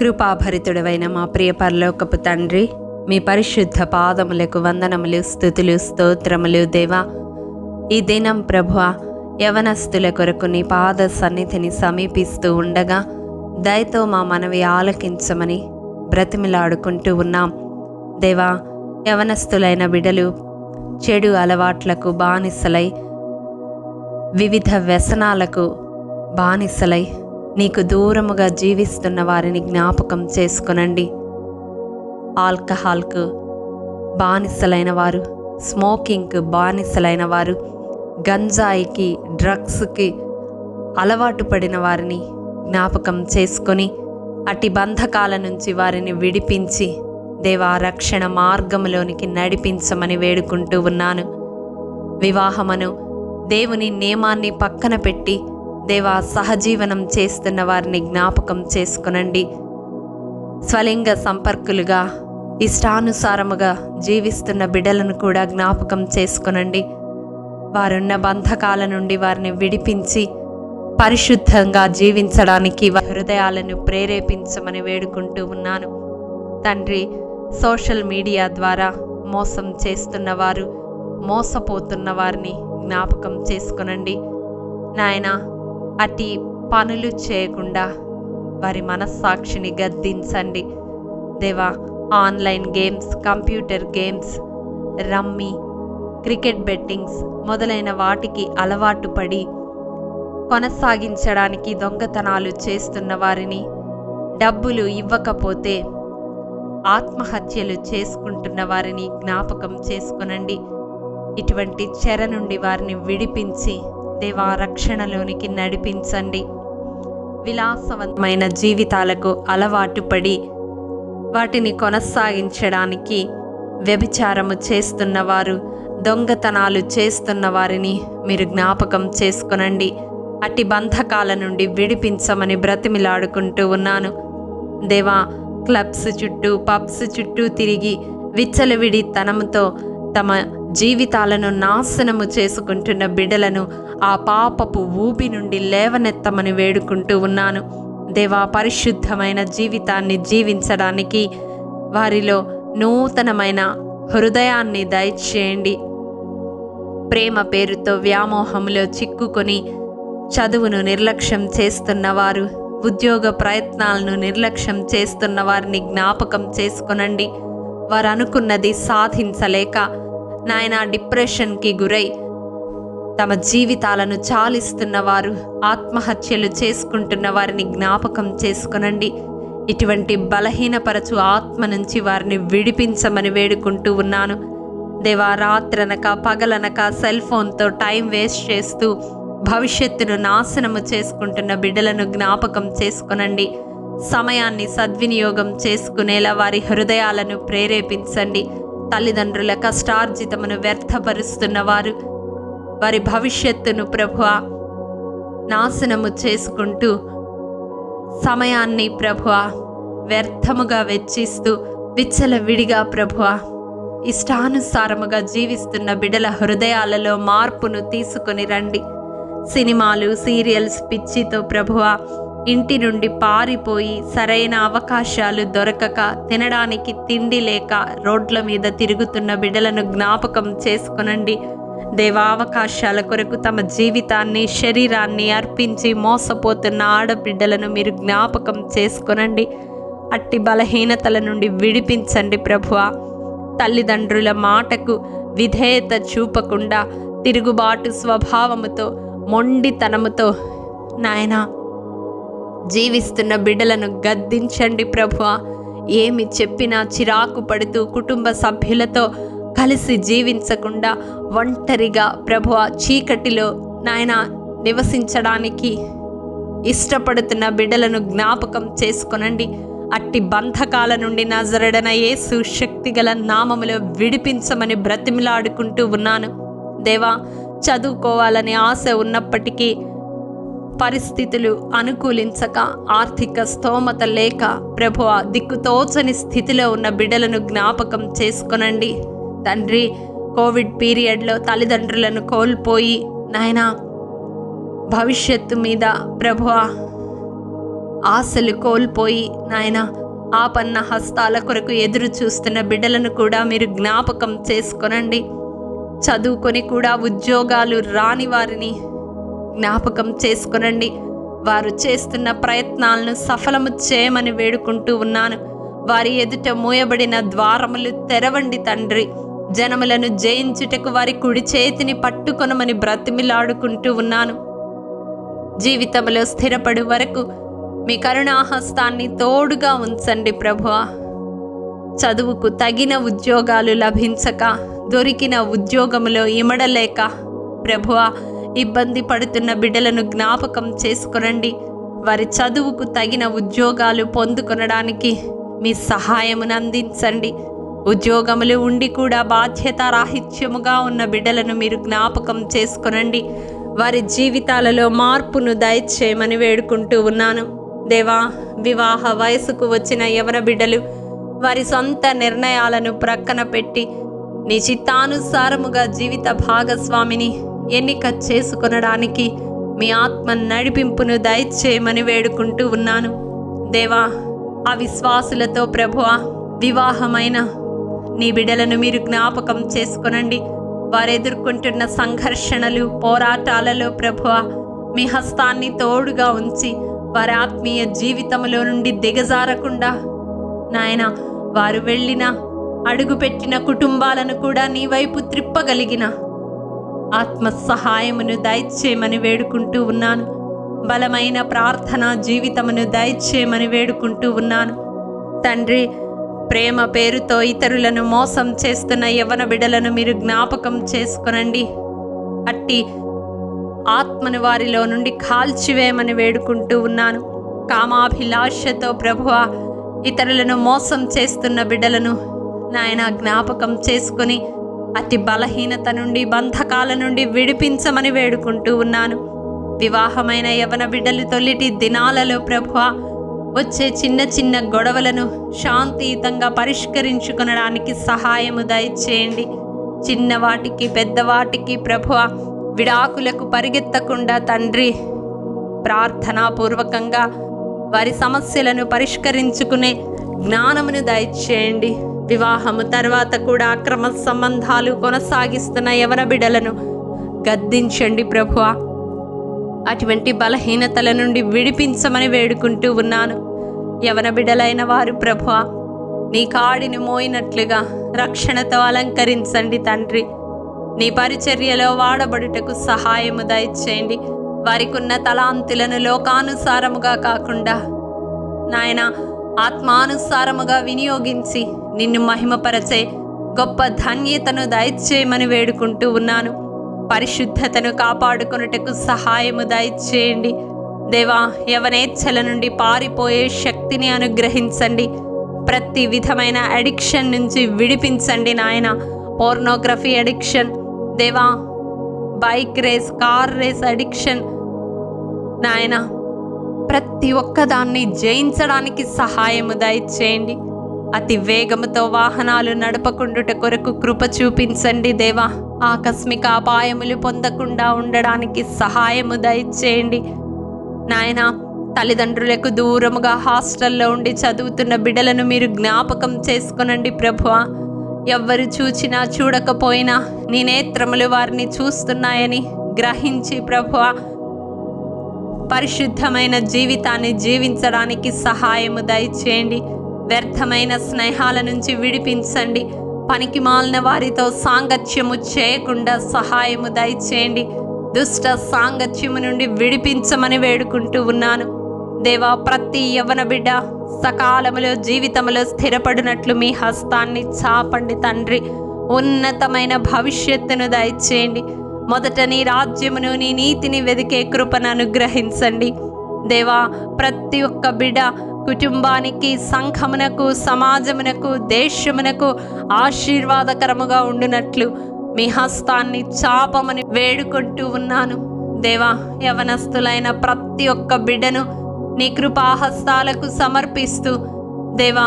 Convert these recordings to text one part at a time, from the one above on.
కృపాభరితుడవైన మా ప్రియ పరలోకపు తండ్రి, మీ పరిశుద్ధ పాదములకు వందనములు, స్తుతులు, స్తోత్రములు. దేవా, ఈ దినం ప్రభువా, యవనస్తుల కొరకు నీ పాద సన్నిధిని సమీపిస్తూ ఉండగా దయతో మా మనవి ఆలకించమని బ్రతిమిలాడుకుంటూ ఉన్నాం. దేవా, యవనస్తులైన బిడ్డలు చెడు అలవాట్లకు బానిసలై, వివిధ వ్యసనాలకు బానిసలై నీకు దూరముగా జీవిస్తున్న వారిని జ్ఞాపకం చేసుకొనండి. ఆల్కహాల్కు బానిసలైన వారు, స్మోకింగ్కు బానిసలైన వారు, గంజాయికి, డ్రగ్స్కి అలవాటు పడిన వారిని జ్ఞాపకం చేసుకొని అట్టి బంధకాల నుంచి వారిని విడిపించి దేవా రక్షణ మార్గంలోనికి నడిపించమని వేడుకుంటూ ఉన్నాను. వివాహమును దేవుని నియమాన్ని పక్కన పెట్టి దేవా సహజీవనం చేస్తున్న వారిని జ్ఞాపకం చేసుకొనండి. స్వలింగ సంపర్కులుగా ఇష్టానుసారముగా జీవిస్తున్న బిడ్డలను కూడా జ్ఞాపకం చేసుకొనండి. వారున్న బంధకాల నుండి వారిని విడిపించి పరిశుద్ధంగా జీవించడానికి హృదయాలను ప్రేరేపించమని వేడుకుంటూ ఉన్నాను. తండ్రి, సోషల్ మీడియా ద్వారా మోసం చేస్తున్న వారు, మోసపోతున్న వారిని జ్ఞాపకం చేసుకొనండి. నాయన, అట్టి పనులు చేయకుండా వారి మనస్సాక్షిని గద్దించండి. దేవా, online games, computer games, rummy, cricket bettings మొదలైన వాటికి అలవాటు పడి కొనసాగించడానికి దొంగతనాలు చేస్తున్న వారిని, డబ్బులు ఇవ్వకపోతే ఆత్మహత్యలు చేసుకుంటున్న వారిని జ్ఞాపకం చేసుకొనండి. ఇటువంటి చెర నుండి వారిని విడిపించి దేవా రక్షణలోనికి నడిపించండి. విలాసవంతమైన జీవితాలకు అలవాటు పడి వాటిని కొనసాగించడానికి వ్యభిచారము చేస్తున్న వారు, దొంగతనాలు చేస్తున్న వారిని మీరు జ్ఞాపకం చేసుకొనండి. అట్టి బంధకాల నుండి విడిపించమని బ్రతిమిలాడుకుంటూ ఉన్నాను. దేవా, క్లబ్స్ చుట్టూ, పబ్స్ చుట్టూ తిరిగి విచ్చలవిడి తనముతో తమ జీవితాలను నాశనము చేసుకుంటున్న బిడ్డలను ఆ పాపపు ఊబి నుండి లేవనెత్తమని వేడుకుంటూ ఉన్నాను. దేవా, పరిశుద్ధమైన జీవితాన్ని జీవించడానికి వారిలో నూతనమైన హృదయాన్ని దయచేయండి. ప్రేమ పేరుతో వ్యామోహంలో చిక్కుకొని చదువును నిర్లక్ష్యం చేస్తున్నవారు, ఉద్యోగ ప్రయత్నాలను నిర్లక్ష్యం చేస్తున్న వారిని జ్ఞాపకం చేసుకొనండి. వారు అనుకున్నది సాధించలేక నాయన డిప్రెషన్కి గురై తమ జీవితాలను చాలిస్తున్న వారు, ఆత్మహత్యలు చేసుకుంటున్న వారిని జ్ఞాపకం చేసుకొనండి. ఇటువంటి బలహీనపరచు ఆత్మ నుంచి వారిని విడిపించమని వేడుకుంటూ ఉన్నాను. దేవా, రాత్రనక పగలనక సెల్ ఫోన్తో టైం వేస్ట్ చేస్తూ భవిష్యత్తును నాశనము చేసుకుంటున్న బిడ్డలను జ్ఞాపకం చేసుకొనండి. సమయాన్ని సద్వినియోగం చేసుకునేలా వారి హృదయాలను ప్రేరేపించండి. తల్లిదండ్రుల కష్టార్జితమును వ్యర్థపరుస్తున్న వారు వారి భవిష్యత్తును ప్రభువా నాశనము చేసుకుంటూ సమయాన్ని ప్రభువా వ్యర్థముగా వెచ్చిస్తూ విచ్చలవిడిగా ప్రభువా ఇష్టానుసారముగా జీవిస్తున్న బిడ్డల హృదయాలలో మార్పును తీసుకొని రండి. సినిమాలు, సీరియల్స్ పిచ్చితో ప్రభువా ఇంటి నుండి పారిపోయి సరైన అవకాశాలు దొరకక, తినడానికి తిండి లేక రోడ్ల మీద తిరుగుతున్న బిడ్డలను జ్ఞాపకం చేసుకొనండి. దేవావకాశాల కొరకు తమ జీవితాన్ని, శరీరాన్ని అర్పించి మోసపోతున్న ఆడబిడ్డలను మీరు జ్ఞాపకం చేసుకొనండి. అట్టి బలహీనతల నుండి విడిపించండి ప్రభువా. తల్లిదండ్రుల మాటకు విధేయత చూపకుండా తిరుగుబాటు స్వభావముతో, మొండితనముతో నాయనా జీవిస్తున్న బిడ్డలను గద్దించండి ప్రభువా. ఏమి చెప్పినా చిరాకు పడుతూ కుటుంబ సభ్యులతో కలిసి జీవించకుండా ఒంటరిగా ప్రభువా చీకటిలో నాయనా నివసించడానికి ఇష్టపడుతున్న బిడ్డలను జ్ఞాపకం చేసుకొనండి. అట్టి బంధకాల నుండి నజరేయుడైన యేసు శక్తిగల నామములో విడిపించమని బ్రతిమిలాడుకుంటూ ఉన్నాను. దేవా, చదువుకోవాలని ఆశ ఉన్నప్పటికీ పరిస్థితులు అనుకూలించక, ఆర్థిక స్తోమత లేక ప్రభువా దిక్కుతోచని స్థితిలో ఉన్న బిడ్డలను జ్ఞాపకం చేసుకొనండి. తండ్రి, కోవిడ్ పీరియడ్లో తల్లిదండ్రులను కోల్పోయి నాయనా భవిష్యత్తు మీద ప్రభువా ఆశలు కోల్పోయి నాయన ఆపన్న హస్తాల కొరకు ఎదురు చూస్తున్న బిడ్డలను కూడా మీరు జ్ఞాపకం చేసుకొనండి. చదువుకొని కూడా ఉద్యోగాలు రాని వారిని జ్ఞాపకం చేసుకొనండి. వారు చేస్తున్న ప్రయత్నాలను సఫలము చేయమని వేడుకుంటూ ఉన్నాను. వారి ఎదుట మూయబడిన ద్వారములు తెరవండి తండ్రి. జనములను జయించుటకు వారి కుడి చేతిని పట్టుకొనమని బ్రతిమిలాడుకుంటూ ఉన్నాను. జీవితంలో స్థిరపడు వరకు మీ కరుణాహస్తాన్ని తోడుగా ఉంచండి ప్రభువా. చదువుకు తగిన ఉద్యోగాలు లభించక, దొరికిన ఉద్యోగములో ఇమడలేక ప్రభువా ఇబ్బంది పడుతున్న బిడ్డలను జ్ఞాపకం చేసుకొనండి. వారి చదువుకు తగిన ఉద్యోగాలు పొందుకొనడానికి మీ సహాయమును అందించండి. ఉద్యోగములు ఉండి కూడా బాధ్యతారాహిత్యముగా ఉన్న బిడ్డలను మీరు జ్ఞాపకం చేసుకొనండి. వారి జీవితాలలో మార్పును దయచేయమని వేడుకుంటూ ఉన్నాను. దేవా, వివాహ వయసుకు వచ్చిన యవన బిడ్డలు వారి సొంత నిర్ణయాలను ప్రక్కన పెట్టి నీ చిత్తానుసారముగా జీవిత భాగస్వామిని ఎన్నిక చేసుకొనడానికి మీ ఆత్మ నడిపింపును దయచేయమని వేడుకుంటూ ఉన్నాను. దేవా, అవిశ్వాసులతో ప్రభువా వివాహమైన నీ బిడ్డలను మీరు జ్ఞాపకం చేసుకొనండి. వారు ఎదుర్కొంటున్న సంఘర్షణలు, పోరాటాలలో ప్రభువా మీ హస్తాన్ని తోడుగా ఉంచి వారి ఆత్మీయ జీవితంలో నుండి దిగజారకుండా నాయన వారు వెళ్ళిన అడుగుపెట్టిన కుటుంబాలను కూడా నీ వైపు త్రిప్పగలిగిన ఆత్మ సహాయమును దయచేయమని వేడుకుంటూ ఉన్నాను. బలమైన ప్రార్థన జీవితమును దయచేయమని వేడుకుంటూ ఉన్నాను. తండ్రి, ప్రేమ పేరుతో ఇతరులను మోసం చేస్తున్న యవ్వన బిడ్డలను మీరు జ్ఞాపకం చేసుకొనండి. అట్టి ఆత్మను వారిలో నుండి కాల్చివేయమని వేడుకుంటూ ఉన్నాను. కామాభిలాషతో ప్రభువా ఇతరులను మోసం చేస్తున్న బిడ్డలను నాయన జ్ఞాపకం చేసుకొని అతి బలహీనత నుండి, బంధకాల నుండి విడిపించమని వేడుకుంటూ ఉన్నాను. వివాహమైన యవన బిడ్డలు తొలిటి దినాలలో ప్రభువా వచ్చే చిన్న చిన్న గొడవలను శాంతియుతంగా పరిష్కరించుకొనడానికి సహాయము దయచేయండి. చిన్నవాటికి పెద్దవాటికి ప్రభువా విడాకులకు పరిగెత్తకుండా తండ్రి ప్రార్థనాపూర్వకంగా వారి సమస్యలను పరిష్కరించుకునే జ్ఞానమును దయచేయండి. వివాహము తర్వాత కూడా అక్రమ సంబంధాలు కొనసాగిస్తున్న యవన బిడ్డలను గద్దించండి ప్రభువా. అటువంటి బలహీనతల నుండి విడిపించమని వేడుకుంటూ ఉన్నాను. యవన బిడ్డలైన వారు ప్రభువా నీ కాడిని మోయినట్లుగా రక్షణతో అలంకరించండి తండ్రి. నీ పరిచర్యలో వాడబడుటకు సహాయము దయచేయండి. వారికి ఉన్న తలాంతులను లోకానుసారముగా కాకుండా నాయన ఆత్మానుసారముగా వినియోగించి నిన్ను మహిమపరచే గొప్ప ధన్యతను దయచేయమని వేడుకుంటూ ఉన్నాను. పరిశుద్ధతను కాపాడుకొనుటకు సహాయము దయచేయండి. దేవా, యవనేచ్ఛల నుండి పారిపోయే శక్తిని అనుగ్రహించండి. ప్రతి విధమైన అడిక్షన్ నుంచి విడిపించండి నాయన. పోర్నోగ్రఫీ అడిక్షన్ దేవా, bike race, car race addiction నాయన, ప్రతి ఒక్కదాన్ని జయించడానికి సహాయము దయచేయండి. అతి వేగముతో వాహనాలు నడపకుండుట కొరకు కృప చూపించండి దేవా. ఆకస్మిక అపాయములు పొందకుండా ఉండడానికి సహాయము దయచేయండి నాయన. తల్లిదండ్రులకు దూరముగా హాస్టల్లో ఉండి చదువుతున్న బిడ్డలను మీరు జ్ఞాపకం చేసుకొనండి ప్రభువా. ఎవ్వరు చూచినా చూడకపోయినా నీ నేత్రములు వారిని చూస్తున్నాయని గ్రహించి ప్రభువా పరిశుద్ధమైన జీవితాన్ని జీవించడానికి సహాయము దయచేయండి. వ్యర్థమైన స్నేహాల నుంచి విడిపించండి. పనికి మాలిన వారితో సాంగత్యము చేయకుండా సహాయము దయచేయండి. దుష్ట సాంగత్యము నుండి విడిపించమని వేడుకుంటూ ఉన్నాను దేవా. ప్రతి యవ్వన బిడ్డ సకాలములో జీవితంలో స్థిరపడినట్లు మీ హస్తాన్ని చాపండి తండ్రి. ఉన్నతమైన భవిష్యత్తును దయచేయండి. మొదట నీ రాజ్యమును, నీ నీతిని వెదికే కృపను అనుగ్రహించండి దేవా. ప్రతి ఒక్క బిడ్డ కుటుంబానికి, సంఘమునకు, సమాజమునకు, దేశమునకు ఆశీర్వాదకరముగా ఉండునట్లు మీ హస్తాన్ని చాపమని వేడుకుంటూ ఉన్నాను దేవా. యవనస్తులైన ప్రతి ఒక్క బిడ్డను నీ కృపాహస్తాలకు సమర్పిస్తూ దేవా,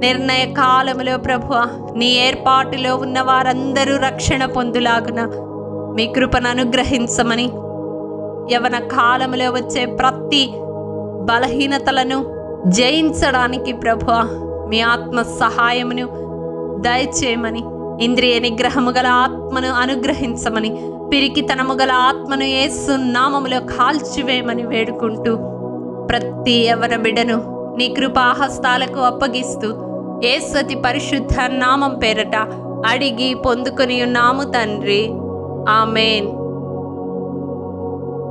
నిర్ణయ కాలములో ప్రభువా నీ ఏర్పాటులో ఉన్న వారందరూ రక్షణ పొందులాగున మీ కృపను అనుగ్రహించమని, యవన కాలములో వచ్చే ప్రతి బలహీనతలను జయించడానికి ప్రభువా మీ ఆత్మ సహాయమును దయచేయమని, ఇంద్రియ నిగ్రహము గల ఆత్మను అనుగ్రహించమని, పిరికితనము గల ఆత్మను యేసు నామములో కాల్చివేయమని వేడుకుంటూ ప్రతి యవన బిడ్డను నీ కృపాహస్తాలకు అప్పగిస్తూ యేసు అతి పరిశుద్ధ నామం పేరట అడిగి పొందుకొని ఉన్నాము తండ్రి. ఆమేన్.